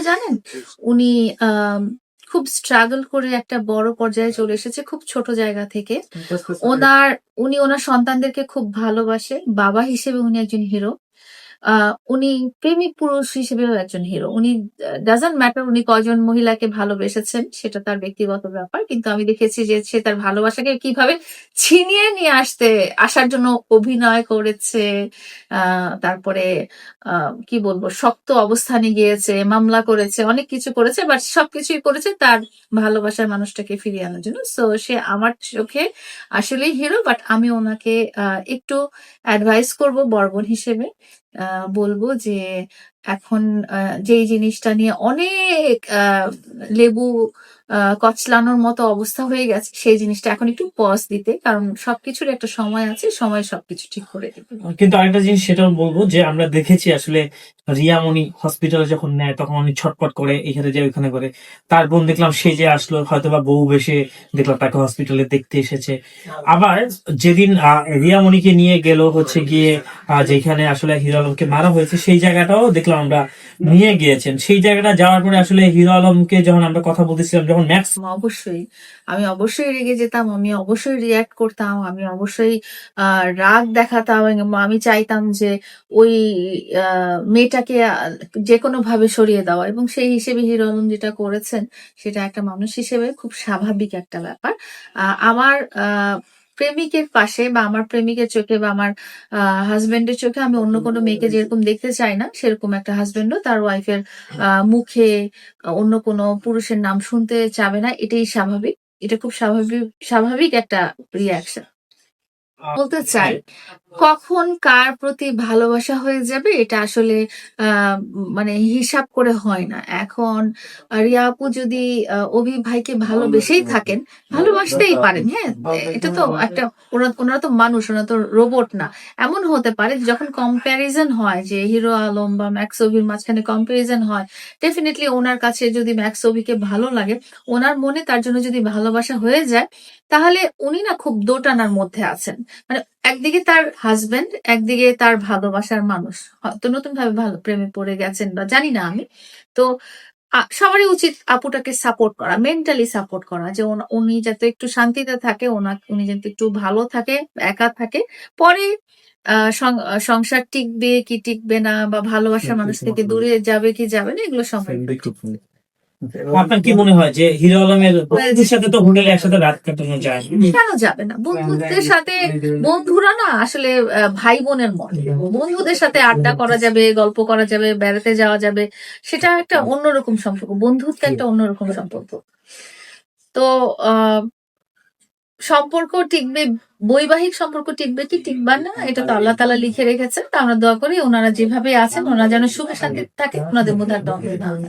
জানেন? উনি আম খুব স্ট্রাগল করে একটা বড় পর্যায়ে চলে এসেছে খুব ছোট জায়গা থেকে। ওনার উনি ওনার সন্তানদেরকে খুব ভালোবাসে। বাবা হিসেবে উনি একজন হিরো। আ উনি প্রেমিক পুরুষ হিসেবেও একজন হিরো। উনি ডাজন্ট ম্যাটার উনি কয়জন মহিলাকে ভালোবেসেছেন সেটা তার ব্যক্তিগত ব্যাপার। কিন্তু আমি দেখেছি যে সে তার ভালোবাসাকে কিভাবে ছিনিয়ে নিয়ে আসার জন্য অভিনয় করেছে। আ তারপরে আ কি বলবো শক্ত অবস্থানে গিয়েছে, মামলা করেছে, অনেক কিছু করেছে। বাট সবকিছুই করেছে তার ভালোবাসার মানুষটাকে ফিরিয়ে আনার জন্য। সো সে আমার চোখে আসলেই হিরো। বাট আমি উনাকে একটু অ্যাডভাইস করব বড় বোন হিসেবে। আ বলব যে এখন যেই জিনিসটা নিয়ে অনেক লেবু কচলানোর মতো অবস্থা হয়ে গেছে, সেই জিনিসটা এখন একটু পজ দিতে। কারণ সবকিছুর একটা সময় আছে, সময় সবকিছু ঠিক করে দিবে। কিন্তু আরেকটা জিনিস সেটাও বলবো যে আমরা দেখেছি আসলে রিয়ামণি হসপিটালে যখন নেয় তখন উনি ছটপট করে এখানে যায় ওইখানে করে। তার বোন দেখলাম সে যে আসলো হয়তোবা বউ বেশে দেখলাম তাকে হসপিটালে দেখতে এসেছে। আবার যেদিন রিয়ামণিকে নিয়ে গেল হচ্ছে গিয়ে যেখানে আসলে হিরো আলমকে মারা হয়েছে সেই জায়গাটাও দেখলাম আমরা নিয়ে গিয়েছেন। সেই জায়গাটা যাওয়ার পরে আসলে হিরো আলমকে যখন আমরা কথা বলতেছিলাম যখন ম্যাক্স অবশ্যই আমি অবশ্যই রেগে যেতাম, আমি অবশ্যই রিঅ্যাক্ট করতাম, আমি অবশ্যই রাগ দেখাতাম এবং আমি চাইতাম যে ওই মেয়েটাকে যেকোনোভাবে সরিয়ে দেওয়া। এবং সেই হিসেবে হিরো আলম যেটা করেছেন সেটা একটা মানুষ হিসেবে খুব স্বাভাবিক একটা ব্যাপার। আমার প্রেমিকের পাশে বা আমার প্রেমিকের চোখে বা আমার হাজবেন্ডের চোখে আমি অন্য কোনো মেয়েকে যেরকম দেখতে চাই না, সেরকম একটা হাজবেন্ডও তার ওয়াইফের মুখে অন্য কোনো পুরুষের নাম শুনতে চাবে না। এটাই স্বাভাবিক। এটা খুব স্বাভাবিক একটা রিঅ্যাকশন। বলতে চাই, কখন কার প্রতি ভালোবাসা হয়ে যাবে এটা আসলে আ মানে হিসাব করে হয় না। এখন রিয়া আপু যদি অভি ভাইকে ভালোবেসেই থাকেন, ভালোবাসতেই পারেন, হ্যাঁ? এটা তো একটা ওনারা তো মানুষ, ওনারা তো রোবট না। এমন হতে পারে যে যখন কম্প্যারিজন হয় যে হিরো আলম বা ম্যাক্স অভির মাঝখানে কম্প্যারিজন হয়, ডেফিনিটলি ওনার কাছে যদি ম্যাক্স অভিকে ভালো লাগে, ওনার মনে তার জন্য যদি ভালোবাসা হয়ে যায়, তাহলে উনি না খুব দোটানার মধ্যে আছেন। মানে একদিকে তার হাজবেন্ড, একদিকে তার ভালোবাসার মানুষ। হয়তো নতুন ভাবে ভালো প্রেমে পড়ে গেছেন বা জানি না আমি। তো সবারই উচিত আপুটাকে সাপোর্ট করা, মেন্টালি সাপোর্ট করা যে উনি যাতে একটু শান্তিতে থাকে, উনি যাতে একটু ভালো থাকে, একা থাকে। পরে সংসার টিকবে কি টিকবে না বা ভালোবাসার মানুষ থেকে দূরে যাবে কি যাবে না এগুলো সময়। আপনার কি মনে হয় যে হিরো আলমের বন্ধুদের সাথে তো হোটেলে একসাথে রাত কাটানো যায়? কেন যাবে না? বন্ধুদের সাথে বন্ধুরা না আসলে ভাই বোনের মতো। বন্ধুদের সাথে আড্ডা করা যাবে, গল্প করা যাবে, বেড়াতে যাওয়া যাবে। সেটা একটা অন্যরকম সম্পর্ক। বন্ধুত্ব একটা অন্যরকম সম্পর্ক। তো আ সম্পর্ক টিকবে, বৈবাহিক সম্পর্ক টিকবে কি টিকবে না এটা তো আল্লাহ তাআলা লিখে রেখেছেন। তো আমরা দোয়া করি ওনারা যেভাবে আছেন ওনারা যেন সুখে শান্তিতে থাকে, ওনাদের মধ্যে আর দ্বন্দ্ব না হয়।